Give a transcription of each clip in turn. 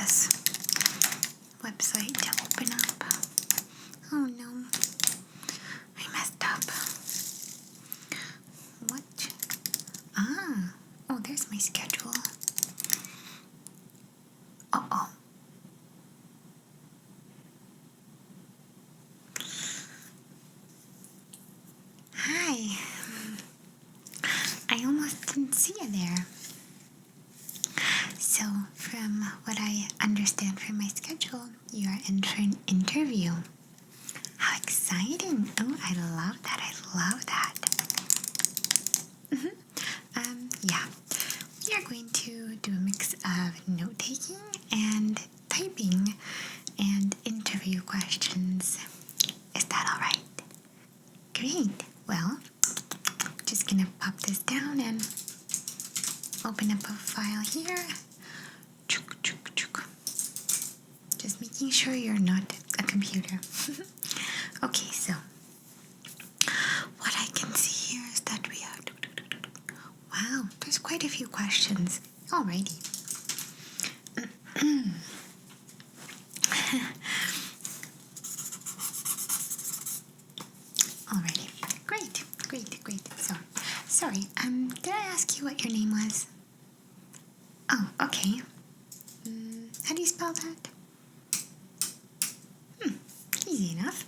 this website to open up. Oh no, I messed up. What? Oh, there's my schedule. Uh-oh. Hi. I almost didn't see you there. So, from what I understand from my schedule, you are in for an interview. How exciting. Oh, I love that. Yeah. We are going to do a mix of note-taking and typing and interview questions. Is that all right? Great. Well, just gonna pop this down and open up a file here. Just making sure you're not a computer. Okay, so what I can see here is that we are... Wow, there's quite a few questions. Alrighty. Alrighty. Great. So, sorry, did I ask you what your name was? Oh, okay. How do you spell that? Easy enough.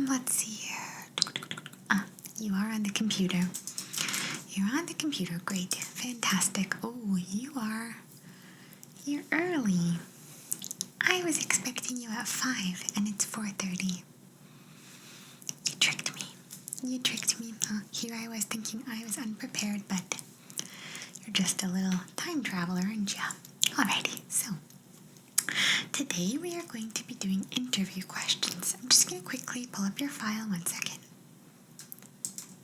Let's see here. You are on the computer. You're on the computer. Great. Fantastic. Oh, you're early. I was expecting you at 5 and it's 4:30. You tricked me. Here I was thinking I was unprepared, but you're just a little time traveler, aren't you? Alrighty, so today we are going to be doing interview questions. I'm just going to quickly pull up your file. 1 second.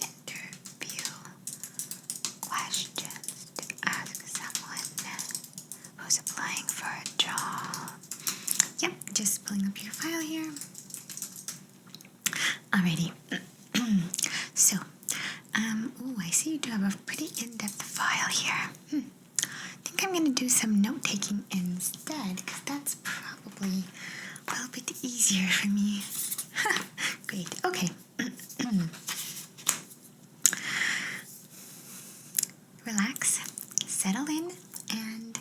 Interview questions to ask someone who's applying for a job. Yep, just pulling up your file here. Alrighty. So, I see you do have a pretty in-depth file here. I think I'm going to do some note-taking instead, because that's probably a little bit easier for me. Great. Okay. Relax, settle in, and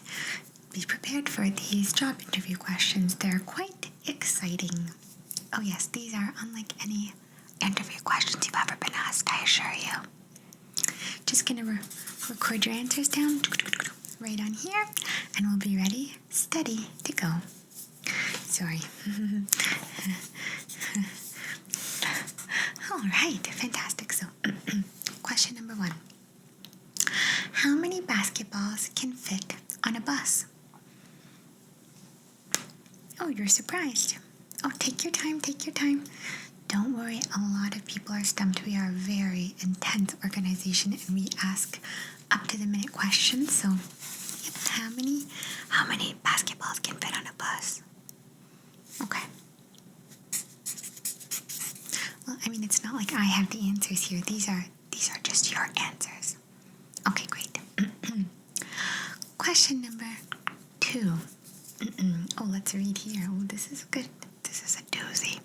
be prepared for these job interview questions. They're quite exciting. Oh yes, these are unlike any interview questions you've ever been asked, I assure you. Just gonna record your answers down right on here, and we'll be ready, steady to go. Sorry. All right, fantastic. So, question number 1. How many basketballs can fit on a bus? Oh, you're surprised. Oh, take your time. Don't worry, a lot of people are stumped. We are a very intense organization and we ask up-to-the-minute questions. So, yep, how many basketballs can fit on a bus? Okay. Well, I mean, it's not like I have the answers here. These are just your answers. Okay, great. Question number 2. Oh, let's read here. Oh, this is good. This is a doozy.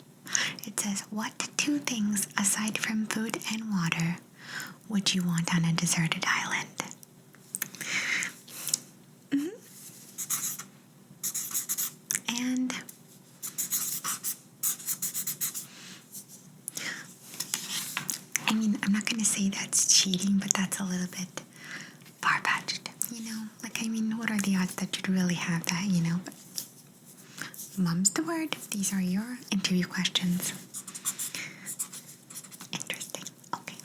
It says, what 2 things aside from food and water would you want on a deserted island? And I mean, I'm not going to say that's cheating, but that's a little bit far-fetched, you know? Like, I mean, what are the odds that you'd really have that, you know? But mum's the word. These are your interview questions. Interesting. Okay.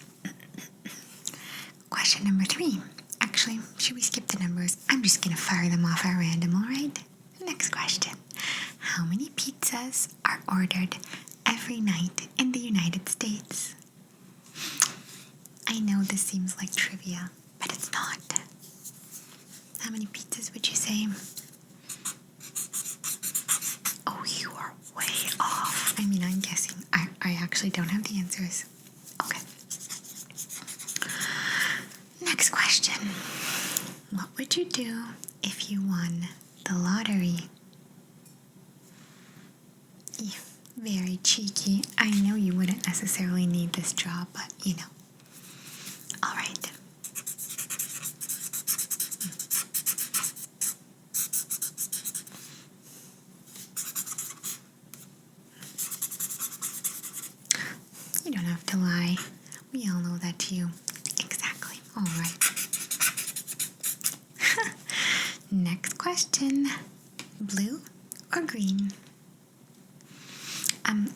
Question number 3. Actually, should we skip the numbers? I'm just going to fire them off at random, all right? Next question. How many pizzas are ordered every night in the United States? I know this seems like trivia, but it's not. How many pizzas would you say? Oh, you are way off. I mean, I'm guessing. I actually don't have the answers. Okay. Next question. What would you do if you won the lottery? Very cheeky. I know you wouldn't necessarily need this job, but you know. All right. You don't have to lie. We all know that you. Exactly. All right. Next question. Blue or green?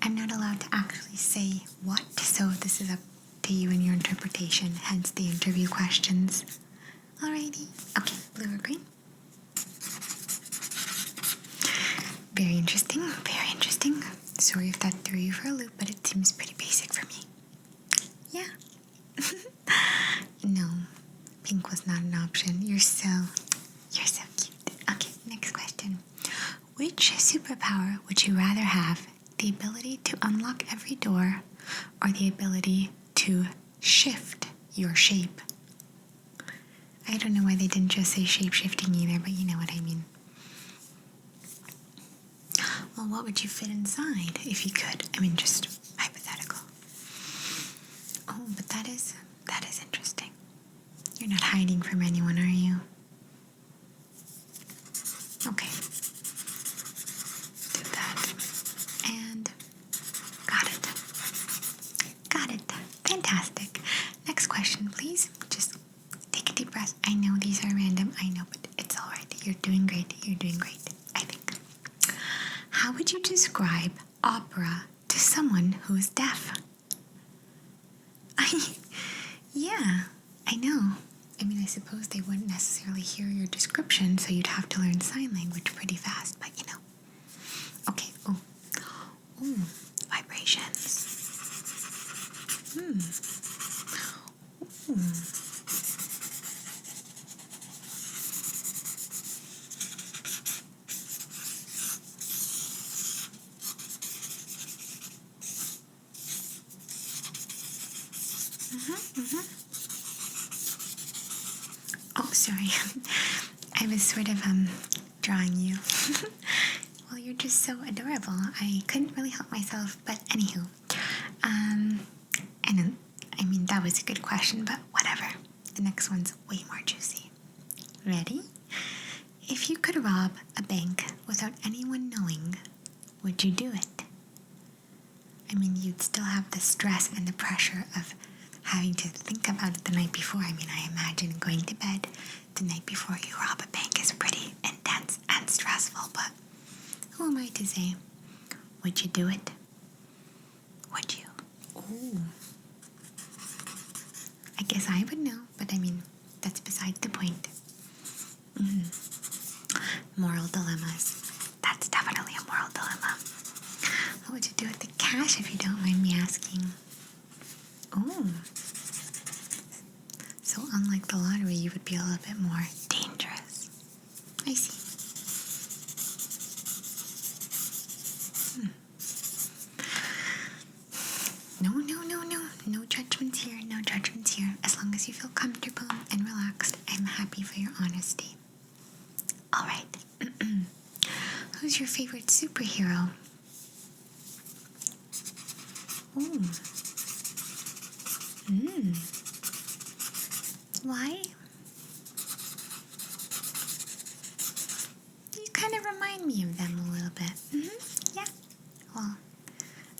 I'm not allowed to actually say what, so this is up to you and your interpretation, hence the interview questions. Alrighty. Okay, blue or green? Very interesting, very interesting. Sorry if that threw you for a loop, but it seems pretty basic for me. Yeah. No, pink was not an option. You're so cute. Okay, next question. Which superpower would you rather have? The ability to unlock every door or the ability to shift your shape? I don't know why they didn't just say shape-shifting either, but you know what I mean. Well, what would you fit inside if you could? I mean, just hypothetical. Oh, but that is interesting. You're not hiding from anyone, are you? Okay. Do that. And got it. Got it. Fantastic. Next question, please. Just take a deep breath. I know these are random. I know, but it's all right. You're doing great. You're doing great, I think. How would you describe opera to someone who is deaf? Yeah, I know. I mean, I suppose they wouldn't necessarily hear your description, so you'd have to learn sign language pretty fast, but you know. Okay, oh, vibrations. Oh, sorry. I was sort of drawing you. Well, you're just so adorable. I couldn't really help myself, but anywho. And I mean, that was a good question, but whatever. The next one's way more juicy. Ready? If you could rob a bank without anyone knowing, would you do it? I mean, you'd still have the stress and the pressure of having to think about it the night before. I mean, I imagine going to bed the night before you rob a bank is pretty intense and stressful, but who am I to say? Would you do it? Would you? Oh. I guess I would know, but I mean, that's beside the point. Moral dilemmas. That's definitely a moral dilemma. What would you do with the cash if you don't mind me asking? Oh. So unlike the lottery, you would be a little bit more dangerous. I see. No judgments here, no judgments here. As long as you feel comfortable and relaxed, I'm happy for your honesty. All right. Who's your favorite superhero? Ooh. Why? You kind of remind me of them a little bit. Yeah. Well,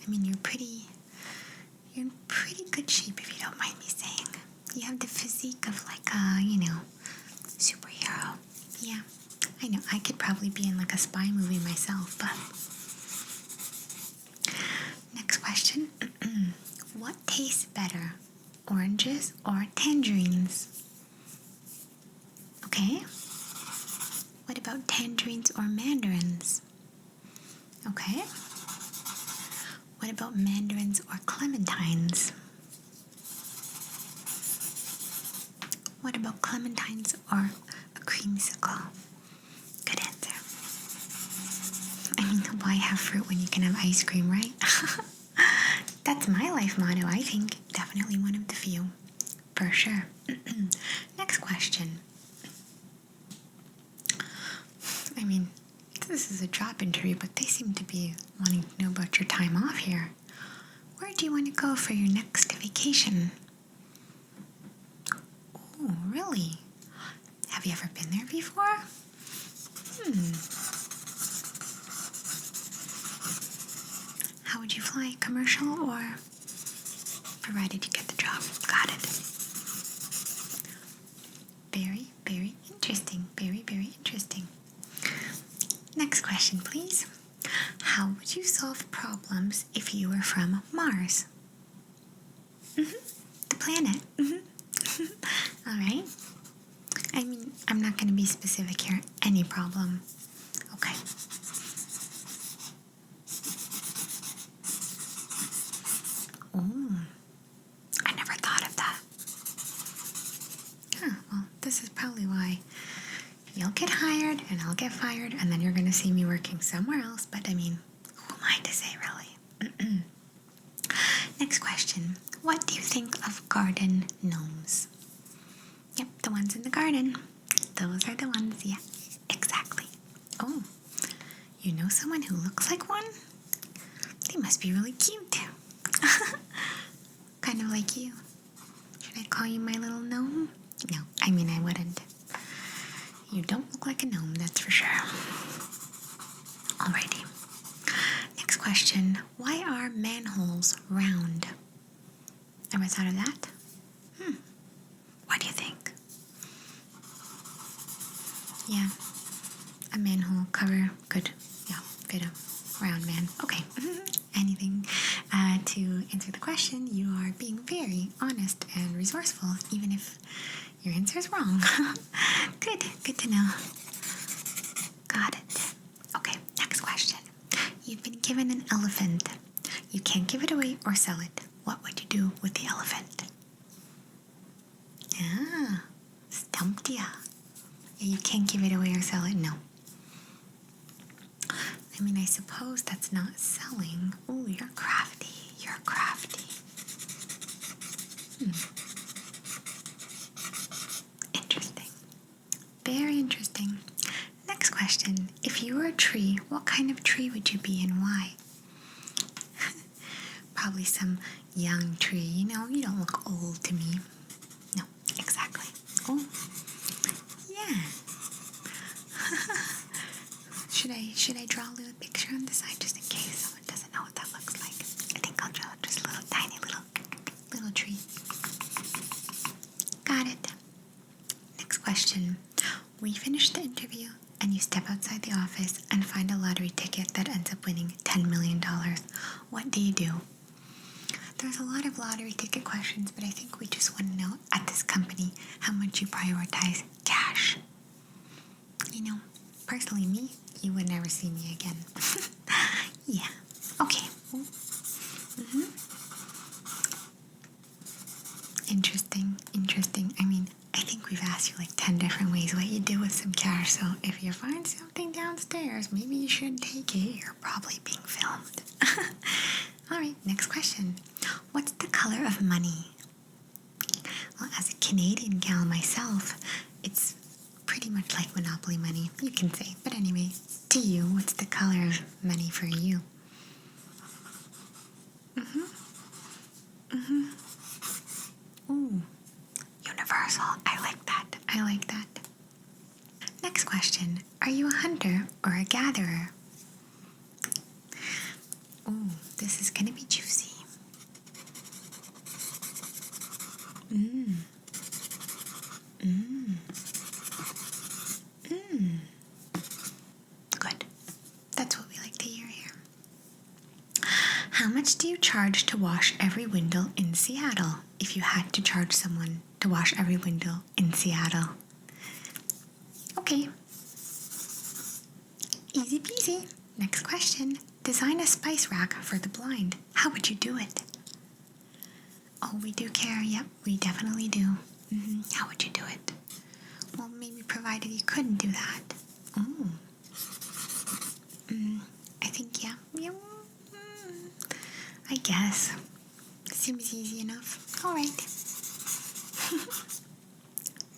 I mean, you're in pretty good shape if you don't mind me saying. You have the physique of like a, superhero. Yeah, I know. I could probably be in like a spy movie myself, but... Next question. What tastes better, oranges or tangerines? Okay. What about tangerines or mandarins? Okay. What about mandarins or clementines? What about clementines or a creamsicle? Good answer. I mean, why have fruit when you can have ice cream, right? That's my life motto, I think. Definitely one of the few. For sure. Next question. I mean, this is a job interview, but they seem to be wanting to know about your time off here. Where do you want to go for your next vacation? Oh, really? Have you ever been there before? How would you fly? Commercial or provided you get the job? Got it. Very, very interesting. Very, very interesting. Next question, please. How would you solve problems if you were from Mars? The planet. All right. I mean, I'm not going to be specific here. Any problem. Okay. Oh, I never thought of that. Huh, well, this is probably why you'll get hired and I'll get fired, and then you're going to see me working somewhere else. But I mean, who am I to say, really? Next question. What do you think of garden gnomes? Yep, the ones in the garden. Those are the ones, yeah, exactly. Oh, you know someone who looks like one? They must be really cute. Kind of like you. Should I call you my little gnome? No, I mean I wouldn't. You don't look like a gnome, that's for sure. Alrighty. Next question. Why are manholes round? Ever thought of that? What do you think? Yeah, a manhole cover could, fit a round man. Okay. Anything to answer the question. You are being very honest and resourceful, even if your answer is wrong. Good to know. Got it. Okay, next question. You've been given an elephant. You can't give it away or sell it. What would you do with the elephant? Ah, stumped ya. You can't give it away or sell it? No. I mean, I suppose that's not selling. Oh, you're crafty. You're crafty. Interesting. Very interesting. Next question. If you were a tree, what kind of tree would you be and why? Probably some young tree. You know, you don't look old to me. No, exactly. Oh, yeah. Should I draw a little picture on the side just in case someone doesn't know what that looks like? I think I'll draw just a little tiny little tree. Got it. Next question. We finish the interview and you step outside the office and find a lottery ticket that ends up winning $10 million. What do you do? There's a lot of lottery ticket questions, but I think we just want to know at this company how much you prioritize cash. You know, personally me, you would never see me again. Yeah. Okay. Interesting. I mean, I think we've asked you like 10 different ways what you do with some cash, so if you find something downstairs, maybe you should take it. You're probably being filmed. Alright, next question. What's the color of money? Well, as a Canadian gal myself, it's pretty much like Monopoly money, you can say. But anyway, to you, what's the color of money for you? Ooh, universal. I like that. Next question. Are you a hunter or a gatherer? Ooh, this is gonna be juicy. Good. That's what we like to hear here. How much do you charge to wash every window in Seattle if you had to charge someone to wash every window in Seattle? Okay. Easy peasy. Next question. Design a spice rack for the blind. How would you do it? Oh, we do care. Yep, we definitely do. How would you do it? Well, maybe provided you couldn't do that. Oh. I think, yeah. I guess. Seems easy enough. All right.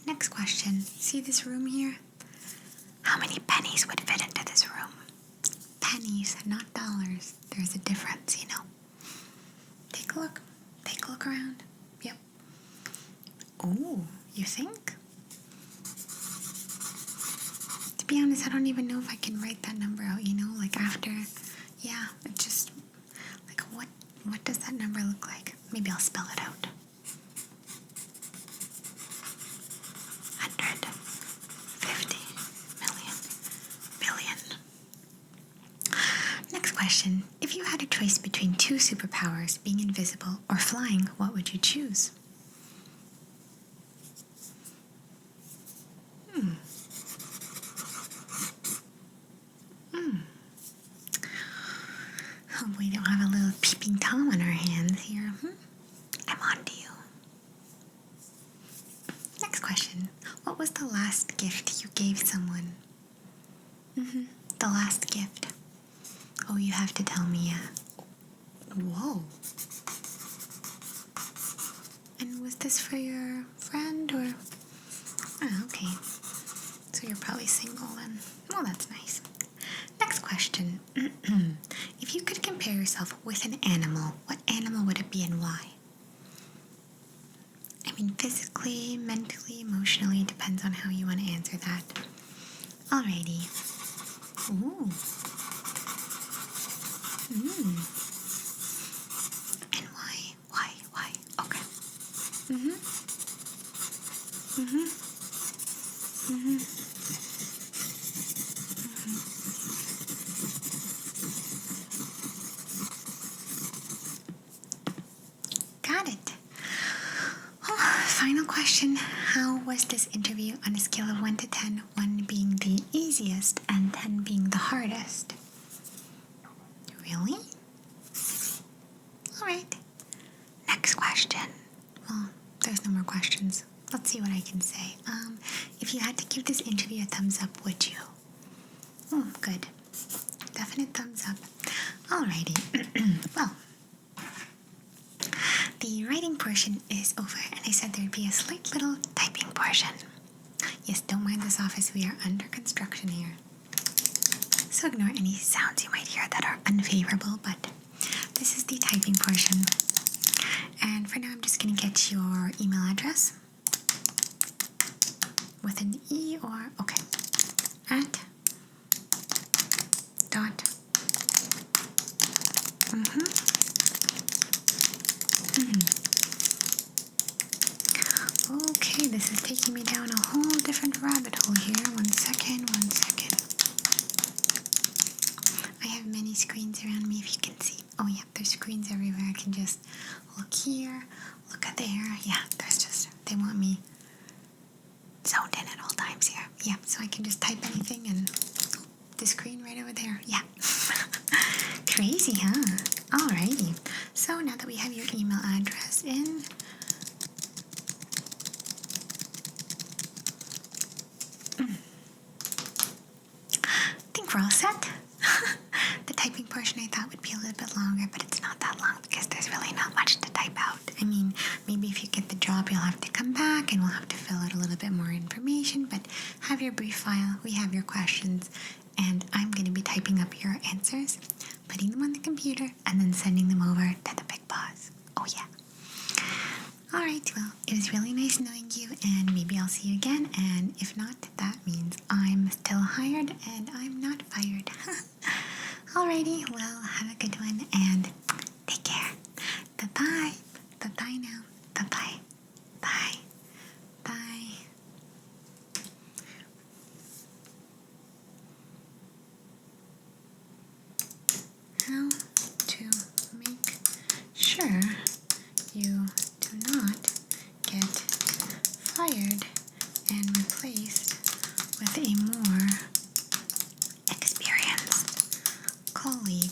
Next question. See this room here? How many pennies would fit into this room? pennies, not dollars. There's a difference, you know. Take a look. Take a look around. Yep. Oh, you think? To be honest, I don't even know if I can write that number out, you know, like after, yeah, it just, like what does that number look like? Maybe I'll spell it out. 100, 50, million, billion. Next question. If you had a choice between two superpowers, being invisible or flying, what would you choose? Oh, we don't have a little peeping Tom on our hands here. I'm on to you. Next question. What was the last gift you gave someone? The last gift. Oh, you have to tell me. Whoa. And was this for your friend or? Oh, okay. So you're probably single then. Well, that's nice. Next question. If you could compare yourself with an animal, what animal would it be and why? I mean, physically, mentally, emotionally, depends on how you want to answer that. Alrighty. Ooh. And why? Why? Okay. Got it. Final question. How was this interview on a scale of 1 to 10, 1 being the easiest and 10 being the hardest? Really? Alright. Next question. Well, there's no more questions. Let's see what I can say. If you had to give this interview a thumbs up, would you? Oh, good. Definite thumbs up. Alrighty. Well, the writing portion is over, and I said there'd be a slight little typing portion. Yes, don't mind this office. We are under construction here. So ignore any sounds you might hear that are unfavorable, but this is the typing portion. And for now, I'm just going to get your email address with an E or, okay, at dot. Okay, this is taking me down a whole different rabbit hole here. One second. I have many screens around me, if you can see. Oh yeah, there's screens everywhere. I can just look here, look at there. Yeah, they want me zoned in at all times here. Yeah, so I can just type anything and the screen right over there. Yeah. Crazy, huh? Alrighty. So now that we have your email address in, I think we're all set. The typing portion I thought would be a little bit longer, but it's not that long because there's really not much to type out. I mean, maybe if you get the job, you'll have to come back and we'll have to fill out a little bit more information, but have your brief file, we have your questions, and I'm going to be typing up your answers, putting them on the computer, and then sending them over to the big boss. Oh yeah. Alright, well, it was really nice knowing you, and maybe I'll see you again, and if not, that means I'm still hired and I'm not fired. Alrighty, well, have a good one, and take care. Bye-bye. Bye-bye now. Bye-bye. Bye. Bye. How to make sure you do not get fired and replaced with a more experienced colleague.